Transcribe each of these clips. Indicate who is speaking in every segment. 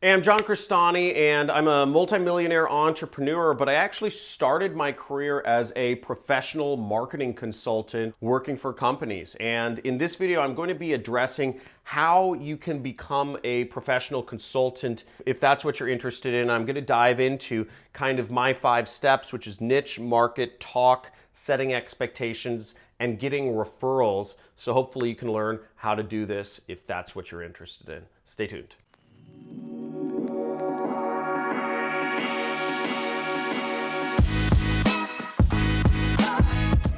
Speaker 1: Hey, I'm John Crestani, and I'm a multimillionaire entrepreneur, but I actually started my career as a professional marketing consultant working for companies. And in this video, I'm going to be addressing how you can become a professional consultant if that's what you're interested in. I'm going to dive into kind of my 5 steps, which is niche, market, talk, setting expectations, and getting referrals. So hopefully you can learn how to do this if that's what you're interested in. Stay tuned.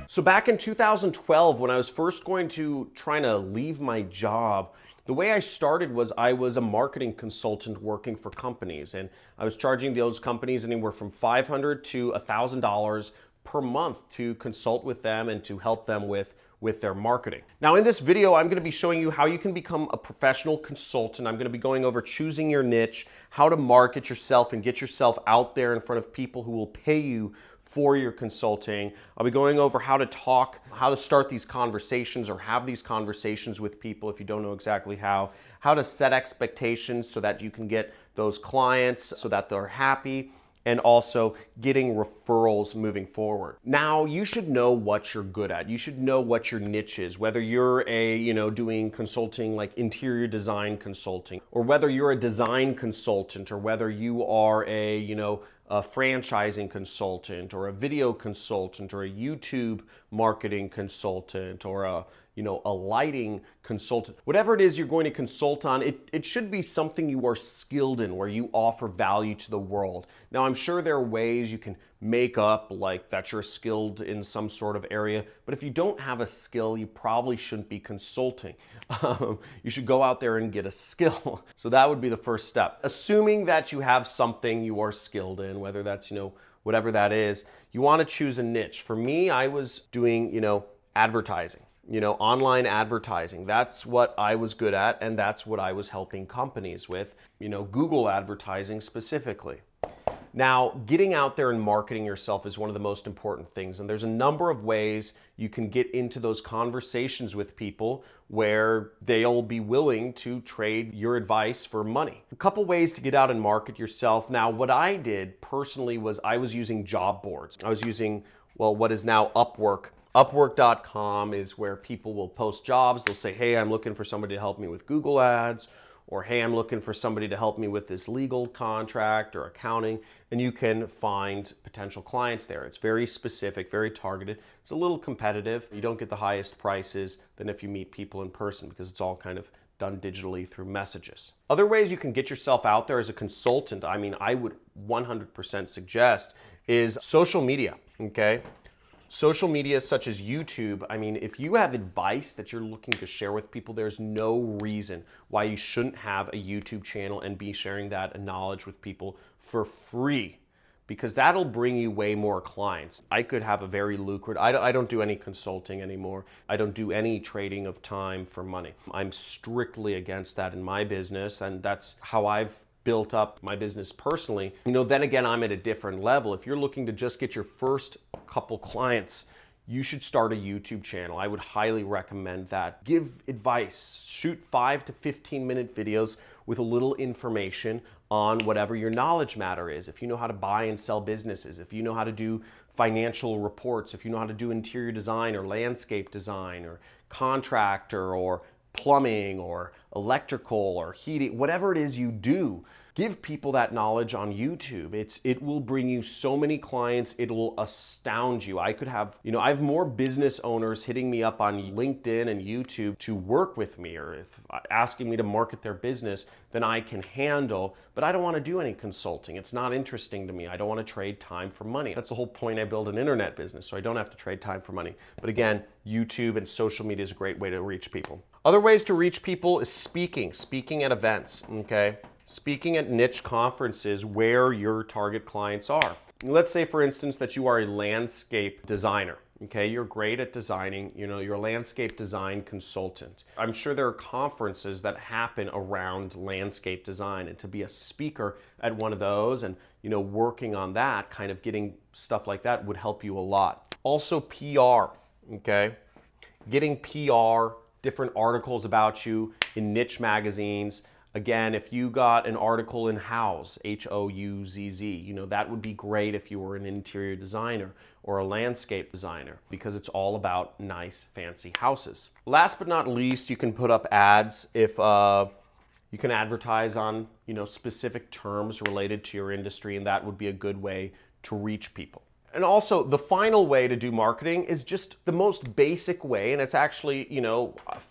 Speaker 1: So back in 2012, when I was first going to trying to leave my job, the way I started was I was a marketing consultant working for companies, and I was charging those companies anywhere from $500 to $1,000 per month to consult with them and to help them with their marketing. Now in this video, I'm going to be showing you how you can become a professional consultant. I'm going to be going over choosing your niche, how to market yourself and get yourself out there in front of people who will pay you for your consulting. I'll be going over how to talk, how to start these conversations or have these conversations with people if you don't know exactly how to set expectations so that you can get those clients so that they're happy, and also getting referrals moving forward. Now, you should know what you're good at. You should know what your niche is, whether you're doing consulting like interior design consulting, or whether you're a design consultant, or whether you are a franchising consultant, or a video consultant, or a YouTube marketing consultant, or a lighting consultant. Whatever it is you're going to consult on, it should be something you are skilled in, where you offer value to the world. Now, I'm sure there are ways you can make up like that you're skilled in some sort of area, but if you don't have a skill, you probably shouldn't be consulting. You should go out there and get a skill. So that would be the first step. Assuming that you have something you are skilled in, whether that's, whatever that is, you want to choose a niche. For me, I was doing, advertising. Online advertising. That's what I was good at, and that's what I was helping companies with, Google advertising specifically. Now, getting out there and marketing yourself is one of the most important things, and there's a number of ways you can get into those conversations with people where they'll be willing to trade your advice for money. A couple ways to get out and market yourself. Now, what I did personally was I was using job boards. I was using, what is now Upwork. Upwork.com is where people will post jobs. They'll say, hey, I'm looking for somebody to help me with Google ads, or hey, I'm looking for somebody to help me with this legal contract or accounting, and you can find potential clients there. It's very specific, very targeted. It's a little competitive. You don't get the highest prices than if you meet people in person because it's all kind of done digitally through messages. Other ways you can get yourself out there as a consultant, I would 100% suggest, is social media, okay? Social media such as YouTube, if you have advice that you're looking to share with people, there's no reason why you shouldn't have a YouTube channel and be sharing that knowledge with people for free, because that'll bring you way more clients. I could have a very lucrative, I don't do any consulting anymore. I don't do any trading of time for money. I'm strictly against that in my business, and that's how I've built up my business personally. Then again, I'm at a different level. If you're looking to just get your first couple clients, you should start a YouTube channel. I would highly recommend that. Give advice, shoot 5 to 15-minute videos with a little information on whatever your knowledge matter is. If you know how to buy and sell businesses, if you know how to do financial reports, if you know how to do interior design or landscape design or contractor or plumbing or electrical or heating, whatever it is you do, give people that knowledge on YouTube. It will bring you so many clients, it will astound you. I could have, I have more business owners hitting me up on LinkedIn and YouTube to work with me, or if asking me to market their business, than I can handle, but I don't want to do any consulting. It's not interesting to me. I don't want to trade time for money. That's the whole point. I build an internet business, so I don't have to trade time for money. But again, YouTube and social media is a great way to reach people. Other ways to reach people is speaking at events, okay? Speaking at niche conferences where your target clients are. Let's say, for instance, that you are a landscape designer, okay? You're great at designing, you're a landscape design consultant. I'm sure there are conferences that happen around landscape design, and to be a speaker at one of those and, working on that, kind of getting stuff like that would help you a lot. Also PR, okay? Getting PR, different articles about you in niche magazines, Again, if you got an article in Houzz, Houzz, that would be great if you were an interior designer or a landscape designer, because it's all about nice, fancy houses. Last but not least, you can put up ads if you can advertise on, specific terms related to your industry, and that would be a good way to reach people. And also, the final way to do marketing is just the most basic way, and it's actually,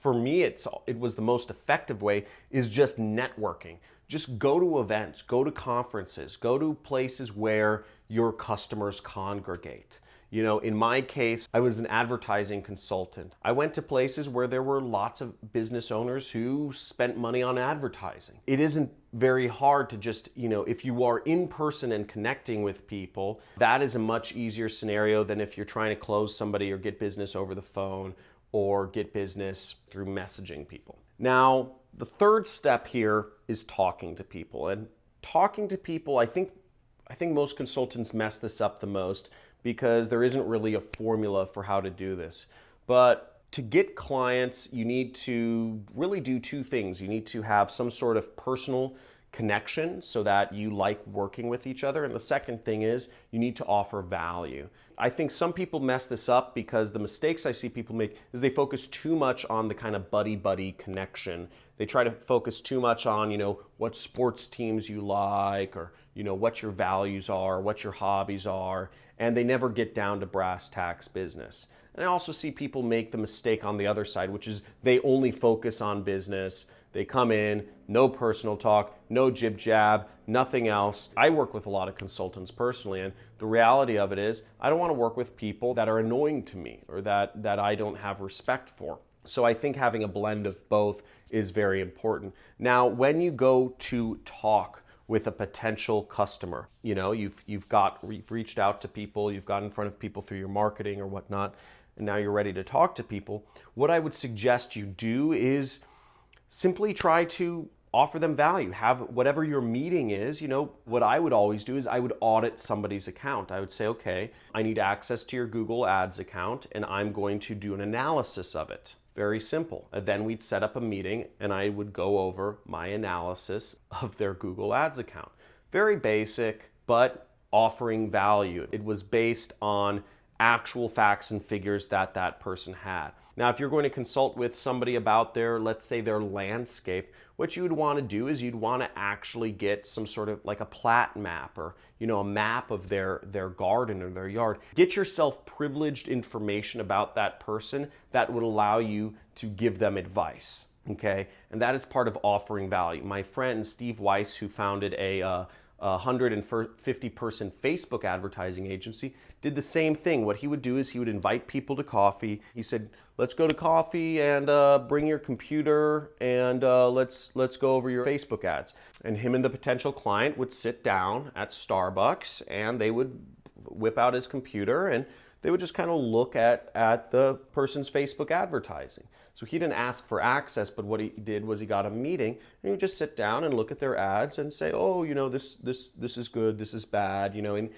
Speaker 1: for me, it was the most effective way, is just networking. Just go to events, go to conferences, go to places where your customers congregate. In my case, I was an advertising consultant. I went to places where there were lots of business owners who spent money on advertising. It isn't very hard to just, if you are in person and connecting with people, that is a much easier scenario than if you're trying to close somebody or get business over the phone or get business through messaging people. Now, the third step here is talking to people. And talking to people, I think most consultants mess this up the most, because there isn't really a formula for how to do this. But to get clients, you need to really do two things. You need to have some sort of personal connection so that you like working with each other. And the second thing is you need to offer value. I think some people mess this up because the mistakes I see people make is they focus too much on the kind of buddy-buddy connection. They try to focus too much on, what sports teams you like, or, what your values are, what your hobbies are, and they never get down to brass tacks business. And I also see people make the mistake on the other side, which is they only focus on business. They come in, no personal talk, no jib jab, nothing else. I work with a lot of consultants personally, and the reality of it is I don't want to work with people that are annoying to me or that I don't have respect for. So I think having a blend of both is very important. Now, when you go to talk with a potential customer, you've reached out to people, you've got in front of people through your marketing or whatnot, and now you're ready to talk to people. What I would suggest you do is simply try to offer them value. Have whatever your meeting is, what I would always do is I would audit somebody's account. I would say, okay, I need access to your Google Ads account, and I'm going to do an analysis of it. Very simple. And then we'd set up a meeting and I would go over my analysis of their Google Ads account. Very basic, but offering value. It was based on actual facts and figures that person had. Now, if you're going to consult with somebody about let's say their landscape, what you would want to do is you'd want to actually get some sort of like a plat map or, a map of their garden or their yard. Get yourself privileged information about that person that would allow you to give them advice, okay? And that is part of offering value. My friend Steve Weiss, who founded a 150-person Facebook advertising agency, did the same thing. What he would do is he would invite people to coffee. He said, let's go to coffee and bring your computer and let's go over your Facebook ads. And him and the potential client would sit down at Starbucks and they would whip out his computer and they would just kind of look at the person's Facebook advertising. So he didn't ask for access, but what he did was he got a meeting and he would just sit down and look at their ads and say, oh, this is good, this is bad, and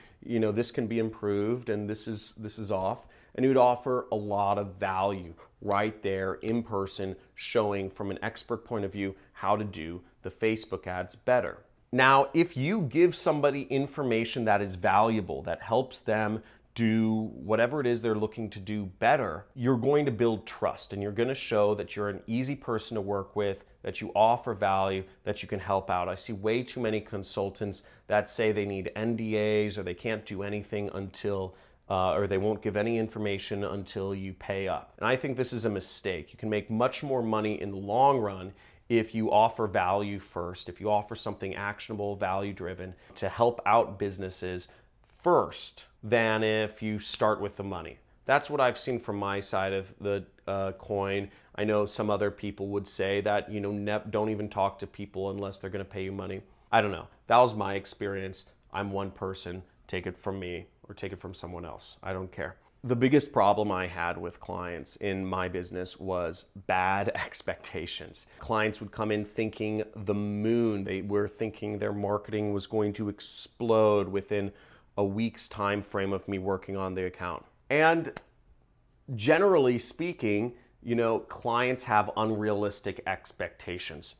Speaker 1: this can be improved and this is off. And he would offer a lot of value right there in person, showing from an expert point of view how to do the Facebook ads better. Now, if you give somebody information that is valuable, that helps them do whatever it is they're looking to do better, you're going to build trust and you're going to show that you're an easy person to work with, that you offer value, that you can help out. I see way too many consultants that say they need NDAs or they can't do anything until or they won't give any information until you pay up. And I think this is a mistake. You can make much more money in the long run if you offer value first, if you offer something actionable, value-driven to help out businesses first, than if you start with the money. That's what I've seen from my side of the coin. I know some other people would say that, don't even talk to people unless they're going to pay you money. I don't know. That was my experience. I'm one person. Take it from me or take it from someone else. I don't care. The biggest problem I had with clients in my business was bad expectations. Clients would come in thinking the moon. They were thinking their marketing was going to explode within a week's time frame of me working on the account. And generally speaking, clients have unrealistic expectations.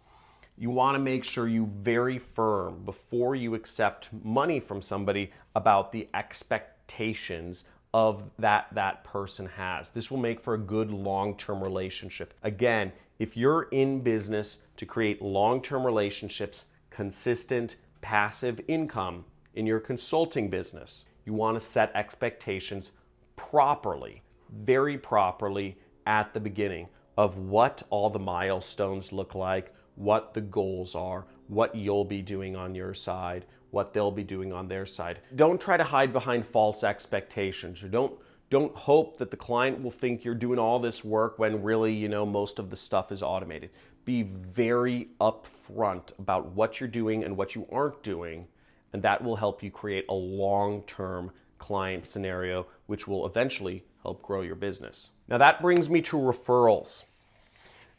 Speaker 1: You want to make sure you very firm before you accept money from somebody about the expectations of that person has. This will make for a good long-term relationship. Again, if you're in business to create long-term relationships, consistent passive income in your consulting business, you want to set expectations properly, very properly at the beginning of what all the milestones look like, what the goals are, what you'll be doing on your side, what they'll be doing on their side. Don't try to hide behind false expectations, or don't hope that the client will think you're doing all this work when really, most of the stuff is automated. Be very upfront about what you're doing and what you aren't doing, and that will help you create a long-term client scenario, which will eventually help grow your business. Now that brings me to referrals.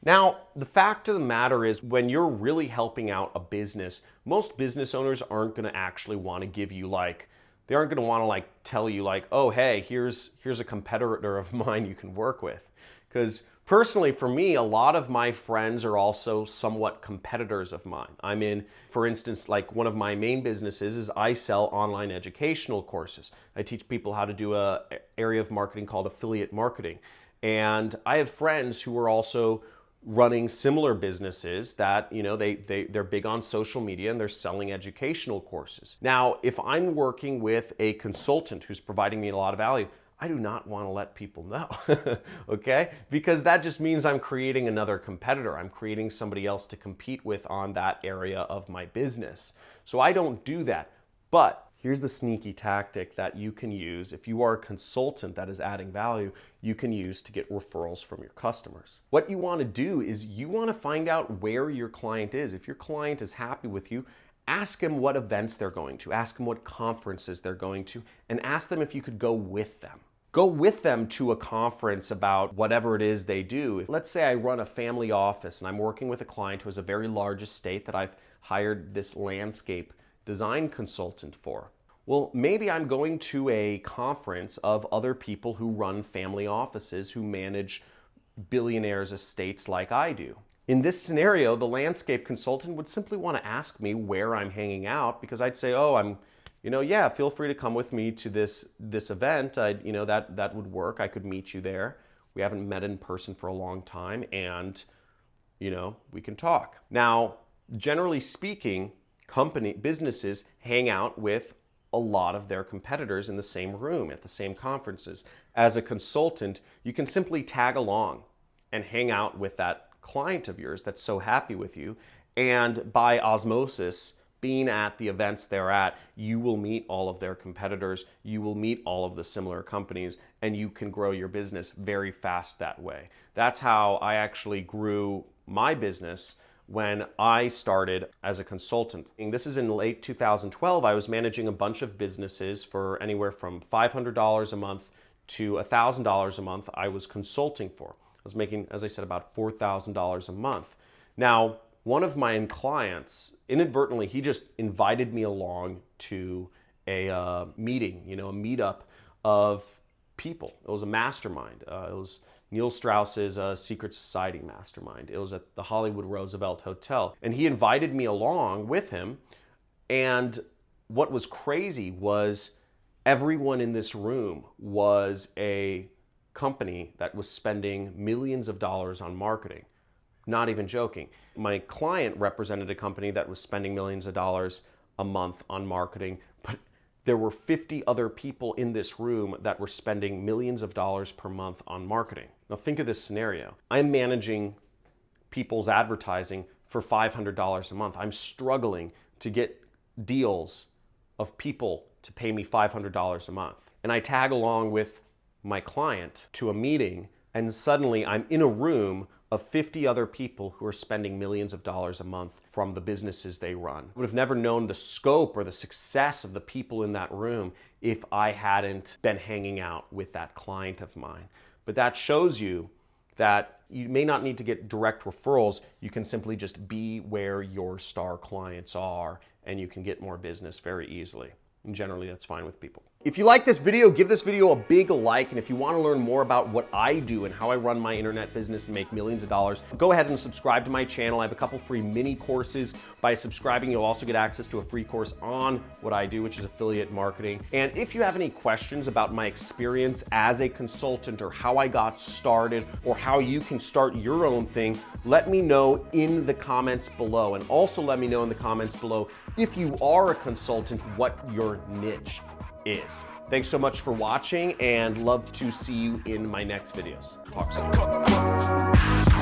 Speaker 1: Now, the fact of the matter is, when you're really helping out a business, most business owners aren't going to actually want to give you they aren't going to want to tell you oh, hey, here's a competitor of mine you can work with. Because personally, for me, a lot of my friends are also somewhat competitors of mine. I'm in, for instance, one of my main businesses is I sell online educational courses. I teach people how to do an area of marketing called affiliate marketing. And I have friends who are also running similar businesses that, they're big on social media and they're selling educational courses. Now, if I'm working with a consultant who's providing me a lot of value, I do not want to let people know, okay? Because that just means I'm creating another competitor. I'm creating somebody else to compete with on that area of my business. So I don't do that. But here's the sneaky tactic that you can use if you are a consultant that is adding value, you can use to get referrals from your customers. What you want to do is you want to find out where your client is. If your client is happy with you, ask them what events they're going to, ask them what conferences they're going to, and ask them if you could go with them. Go with them to a conference about whatever it is they do. Let's say I run a family office and I'm working with a client who has a very large estate that I've hired this landscape design consultant for. Well, maybe I'm going to a conference of other people who run family offices who manage billionaires' estates like I do. In this scenario, the landscape consultant would simply want to ask me where I'm hanging out, because I'd say, oh, yeah, feel free to come with me to this event. That would work. I could meet you there. We haven't met in person for a long time, and we can talk. Now, generally speaking, businesses hang out with a lot of their competitors in the same room at the same conferences. As a consultant, you can simply tag along and hang out with that client of yours that's so happy with you, and by osmosis, being at the events they're at, you will meet all of their competitors, you will meet all of the similar companies, and you can grow your business very fast that way. That's how I actually grew my business when I started as a consultant. And this is in late 2012. I was managing a bunch of businesses for anywhere from $500 a month to $1,000 a month I was consulting for. I was making, as I said, about $4,000 a month. Now, one of my clients, inadvertently, he just invited me along to a meeting, a meetup of people. It was a mastermind. It was Neil Strauss's Secret Society mastermind. It was at the Hollywood Roosevelt Hotel. And he invited me along with him. And what was crazy was everyone in this room was a company that was spending millions of dollars on marketing. Not even joking. My client represented a company that was spending millions of dollars a month on marketing, but there were 50 other people in this room that were spending millions of dollars per month on marketing. Now think of this scenario. I'm managing people's advertising for $500 a month. I'm struggling to get deals of people to pay me $500 a month. And I tag along with my client to a meeting, and suddenly I'm in a room of 50 other people who are spending millions of dollars a month from the businesses they run. I would have never known the scope or the success of the people in that room if I hadn't been hanging out with that client of mine. But that shows you that you may not need to get direct referrals. You can simply just be where your star clients are, and you can get more business very easily. And generally, that's fine with people. If you like this video, give this video a big like, and if you want to learn more about what I do and how I run my internet business and make millions of dollars, go ahead and subscribe to my channel. I have a couple free mini courses. By subscribing, you'll also get access to a free course on what I do, which is affiliate marketing. And if you have any questions about my experience as a consultant or how I got started or how you can start your own thing, let me know in the comments below. And also let me know in the comments below, if you are a consultant, what your niche is. Thanks so much for watching, and love to see you in my next videos. Talk soon.